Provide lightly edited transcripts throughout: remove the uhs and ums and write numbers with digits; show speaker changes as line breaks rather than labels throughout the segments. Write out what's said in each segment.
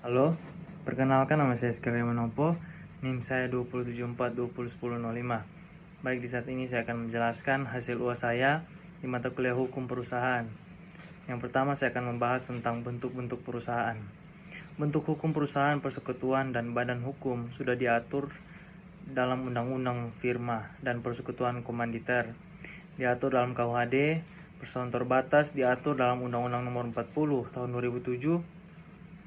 Halo, perkenalkan nama saya Sekali Manopo, NIM saya 274201005. Baik, di saat ini saya akan menjelaskan hasil UAS saya di mata kuliah Hukum Perusahaan. Yang pertama saya akan membahas tentang bentuk-bentuk perusahaan. Bentuk hukum perusahaan, persekutuan, dan badan hukum sudah diatur dalam Undang-Undang Firma dan Persekutuan Komanditer, diatur dalam KUHD. Perusahaan terbatas diatur dalam Undang-Undang Nomor 40 Tahun 2007.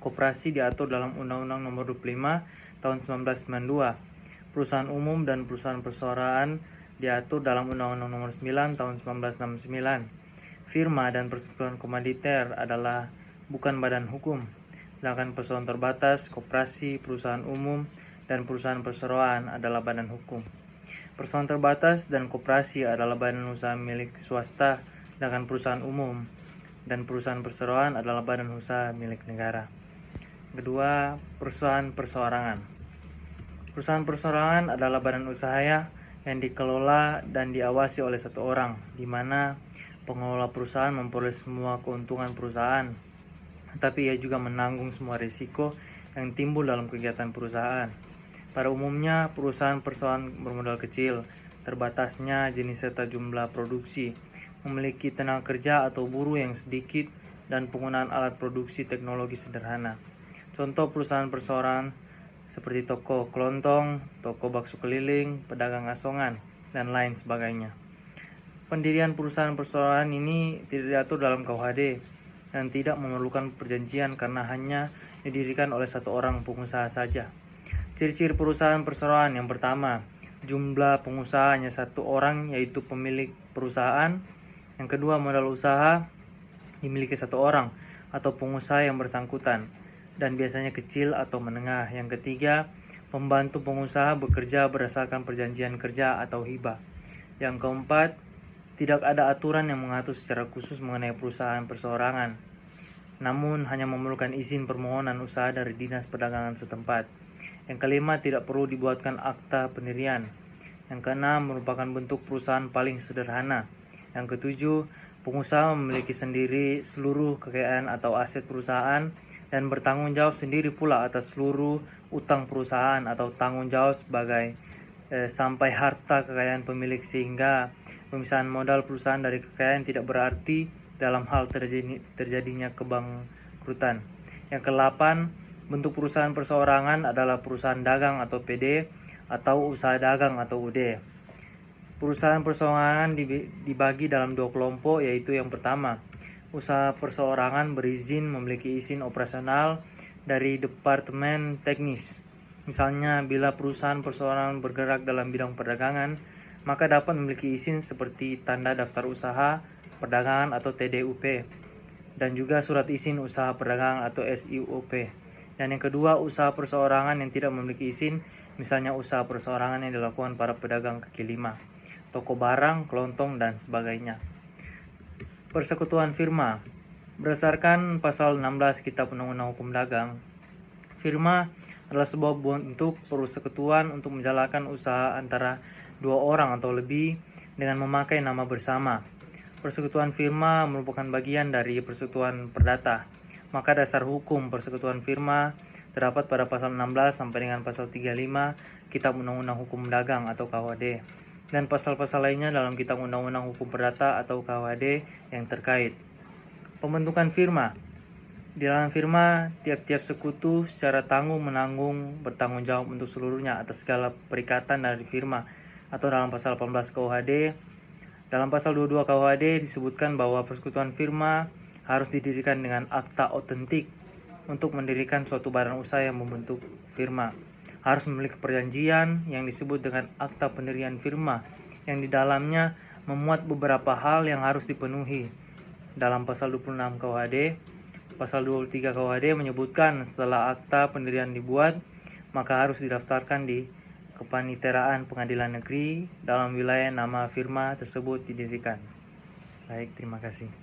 Koperasi diatur dalam Undang-Undang Nomor 25 Tahun 1992. Perusahaan umum dan perusahaan perseroan diatur dalam Undang-Undang Nomor 9 Tahun 1969. Firma dan persekutuan komanditer adalah bukan badan hukum, sedangkan perusahaan terbatas, koperasi, perusahaan umum, dan perusahaan perseroan adalah badan hukum. Perusahaan terbatas dan koperasi adalah badan usaha milik swasta, sedangkan perusahaan umum dan perusahaan perseroan adalah badan usaha milik negara. Kedua, perusahaan perseorangan. Perusahaan perseorangan adalah badan usaha yang dikelola dan diawasi oleh satu orang, di mana pengelola perusahaan memperoleh semua keuntungan perusahaan, tetapi ia juga menanggung semua risiko yang timbul dalam kegiatan perusahaan. Pada umumnya, perusahaan perseorangan bermodal kecil, terbatasnya jenis serta jumlah produksi, memiliki tenaga kerja atau buruh yang sedikit, dan penggunaan alat produksi teknologi sederhana. Contoh perusahaan perseorangan seperti toko kelontong, toko bakso keliling, pedagang asongan, dan lain sebagainya. Pendirian perusahaan perseorangan ini tidak diatur dalam KUHD dan tidak memerlukan perjanjian karena hanya didirikan oleh satu orang pengusaha saja. Ciri-ciri perusahaan perseroan: yang pertama, jumlah pengusaha hanya satu orang, yaitu pemilik perusahaan. Yang kedua, modal usaha dimiliki satu orang atau pengusaha yang bersangkutan, dan biasanya kecil atau menengah. Yang ketiga, pembantu pengusaha bekerja berdasarkan perjanjian kerja atau hibah. Yang keempat, tidak ada aturan yang mengatur secara khusus mengenai perusahaan perseorangan, namun hanya memerlukan izin permohonan usaha dari Dinas Perdagangan setempat. Yang kelima, tidak perlu dibuatkan akta pendirian. Yang keenam, merupakan bentuk perusahaan paling sederhana. Yang ketujuh, pengusaha memiliki sendiri seluruh kekayaan atau aset perusahaan dan bertanggung jawab sendiri pula atas seluruh utang perusahaan atau tanggung jawab sebagai sampai harta kekayaan pemilik, sehingga pemisahan modal perusahaan dari kekayaan tidak berarti dalam hal terjadinya kebangkrutan. Yang ke-8, bentuk perusahaan perseorangan adalah perusahaan dagang atau PD atau usaha dagang atau UD. Perusahaan perseorangan dibagi dalam dua kelompok, yaitu yang pertama, usaha perseorangan berizin memiliki izin operasional dari Departemen Teknis. Misalnya, bila perusahaan perseorangan bergerak dalam bidang perdagangan, maka dapat memiliki izin seperti tanda daftar usaha perdagangan atau TDUP, dan juga surat izin usaha perdagangan atau SIUP. Dan yang kedua, usaha perseorangan yang tidak memiliki izin, misalnya usaha perseorangan yang dilakukan para pedagang kaki lima, toko barang, kelontong, dan sebagainya. Persekutuan firma. Berdasarkan pasal 16 Kitab Undang-Undang Hukum Dagang, firma adalah sebuah bentuk persekutuan untuk menjalankan usaha antara dua orang atau lebih dengan memakai nama bersama. Persekutuan firma merupakan bagian dari persekutuan perdata. Maka dasar hukum persekutuan firma terdapat pada pasal 16 sampai dengan pasal 35 Kitab Undang-Undang Hukum Dagang atau KUHD, dan pasal-pasal lainnya dalam Kitab Undang-Undang Hukum Perdata atau KUHD yang terkait. Pembentukan firma. Di dalam firma, tiap-tiap sekutu secara tanggung-menanggung bertanggung jawab untuk seluruhnya atas segala perikatan dari firma, atau dalam pasal 18 KUHD. Dalam pasal 22 KUHD disebutkan bahwa persekutuan firma harus didirikan dengan akta otentik untuk mendirikan suatu badan usaha yang membentuk firma. Harus memiliki perjanjian yang disebut dengan akta pendirian firma, yang di dalamnya memuat beberapa hal yang harus dipenuhi. Dalam pasal 26 KUHD, pasal 23 KUHD menyebutkan setelah akta pendirian dibuat, maka harus didaftarkan di Kepaniteraan Pengadilan Negeri dalam wilayah nama firma tersebut didirikan. Baik, terima kasih.